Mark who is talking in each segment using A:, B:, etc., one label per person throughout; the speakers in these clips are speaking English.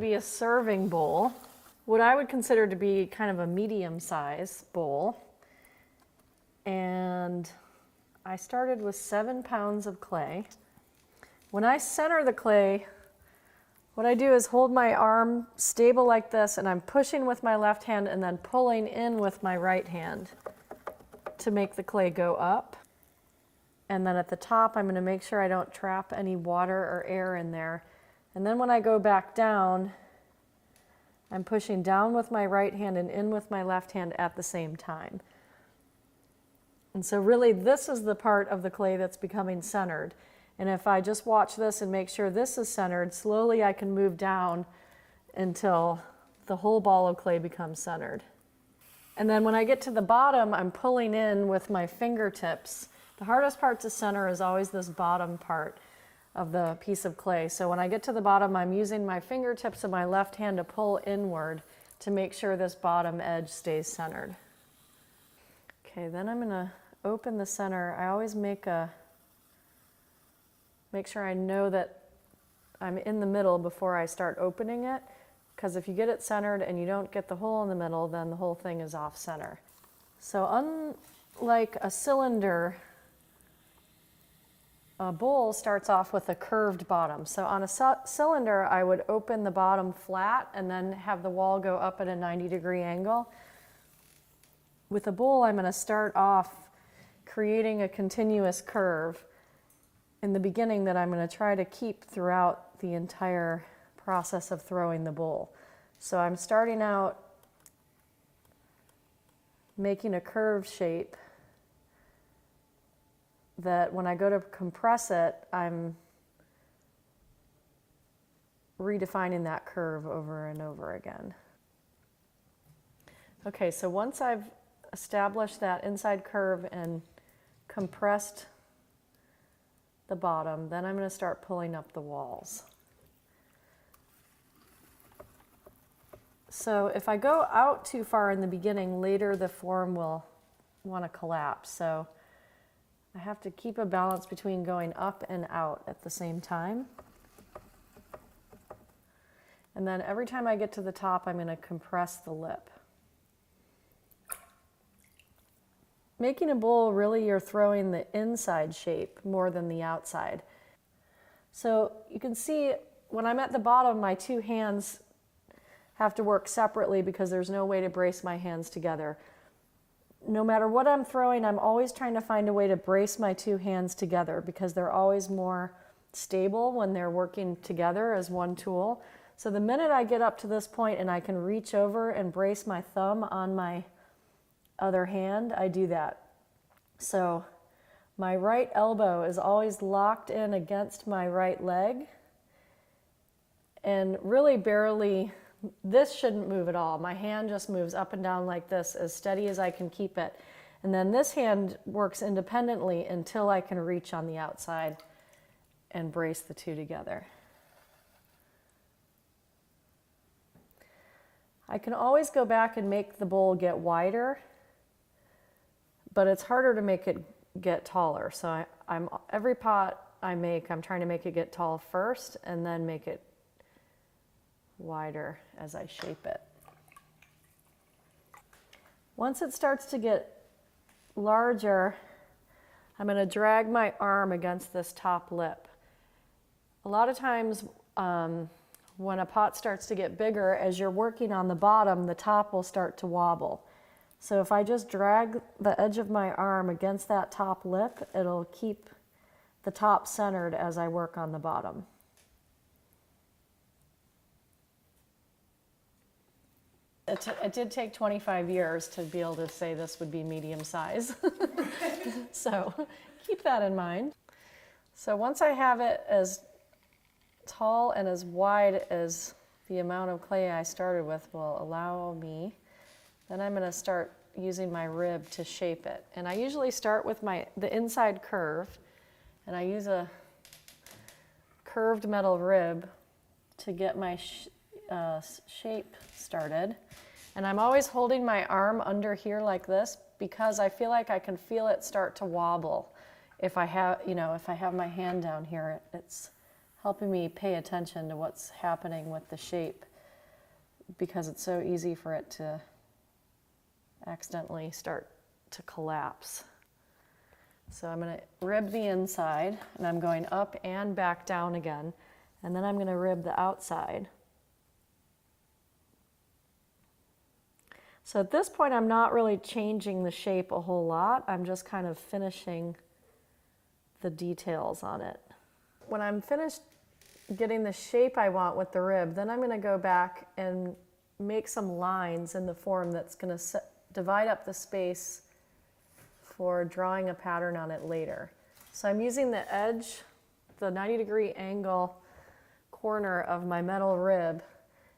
A: be a serving bowl, what I would consider to be kind of a medium size bowl. And I started with 7 pounds of clay. When I center the clay, what I do is hold my arm stable like this, and I'm pushing with my left hand and then pulling in with my right hand to make the clay go up. And then at the top, I'm going to make sure I don't trap any water or air in there. And then when I go back down, I'm pushing down with my right hand and in with my left hand at the same time. And so really, this is the part of the clay that's becoming centered. And if I just watch this and make sure this is centered, slowly I can move down until the whole ball of clay becomes centered. And then when I get to the bottom, I'm pulling in with my fingertips. The hardest part to center is always this bottom part of the piece of clay. So when I get to the bottom, I'm using my fingertips of my left hand to pull inward to make sure this bottom edge stays centered. Okay, then I'm going to open the center. I always make sure I know that I'm in the middle before I start opening it, because if you get it centered and you don't get the hole in the middle, then the whole thing is off center. So unlike a cylinder, a bowl starts off with a curved bottom. So on a cylinder, I would open the bottom flat and then have the wall go up at a 90-degree angle. With a bowl, I'm going to start off creating a continuous curve in the beginning that I'm going to try to keep throughout the entire process of throwing the bowl. So I'm starting out making a curved shape that when I go to compress it, I'm redefining that curve over and over again. Okay, so once I've established that inside curve and compressed the bottom, then I'm going to start pulling up the walls. So if I go out too far in the beginning, later the form will want to collapse. So I have to keep a balance between going up and out at the same time. And then every time I get to the top, I'm going to compress the lip. Making a bowl, really you're throwing the inside shape more than the outside. So you can see when I'm at the bottom, my two hands have to work separately because there's no way to brace my hands together. No matter what I'm throwing, I'm always trying to find a way to brace my two hands together because they're always more stable when they're working together as one tool. So the minute I get up to this point and I can reach over and brace my thumb on my other hand, I do that. So my right elbow is always locked in against my right leg, and really barely, this shouldn't move at all. My hand just moves up and down like this, as steady as I can keep it. And then this hand works independently until I can reach on the outside and brace the two together. I can always go back and make the bowl get wider, but it's harder to make it get taller. So every pot I make, I'm trying to make it get tall first and then make it wider as I shape it. Once it starts to get larger, I'm going to drag my arm against this top lip. A lot of times when a pot starts to get bigger, as you're working on the bottom, the top will start to wobble. So if I just drag the edge of my arm against that top lip, it'll keep the top centered as I work on the bottom. It did take 25 years to be able to say this would be medium size. So keep that in mind. So once I have it as tall and as wide as the amount of clay I started with will allow me, then I'm going to start using my rib to shape it. And I usually start with the inside curve, and I use a curved metal rib to get my shape started. And I'm always holding my arm under here like this because I feel like I can feel it start to wobble. If I have my hand down here, it's helping me pay attention to what's happening with the shape because it's so easy for it to accidentally start to collapse. So I'm going to rib the inside, and I'm going up and back down again, and then I'm going to rib the outside. So at this point, I'm not really changing the shape a whole lot. I'm just kind of finishing the details on it. When I'm finished getting the shape I want with the rib, then I'm going to go back and make some lines in the form that's going to divide up the space for drawing a pattern on it later. So I'm using the edge, the 90-degree angle corner of my metal rib,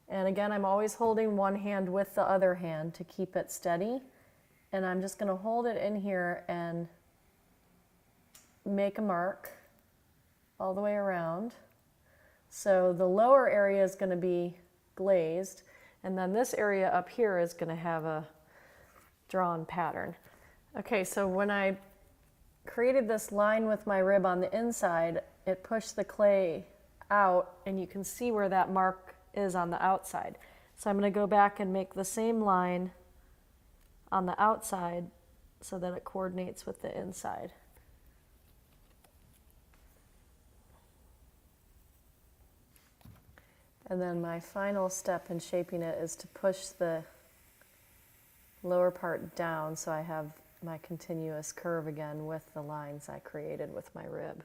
A: and again I'm always holding one hand with the other hand to keep it steady, and I'm just going to hold it in here and make a mark all the way around. So the lower area is going to be glazed, and then this area up here is going to have a drawn pattern. Okay, so when I created this line with my rib on the inside, it pushed the clay out, and you can see where that mark is on the outside. So I'm going to go back and make the same line on the outside so that it coordinates with the inside. And then my final step in shaping it is to push the lower part down so I have my continuous curve again with the lines I created with my rib.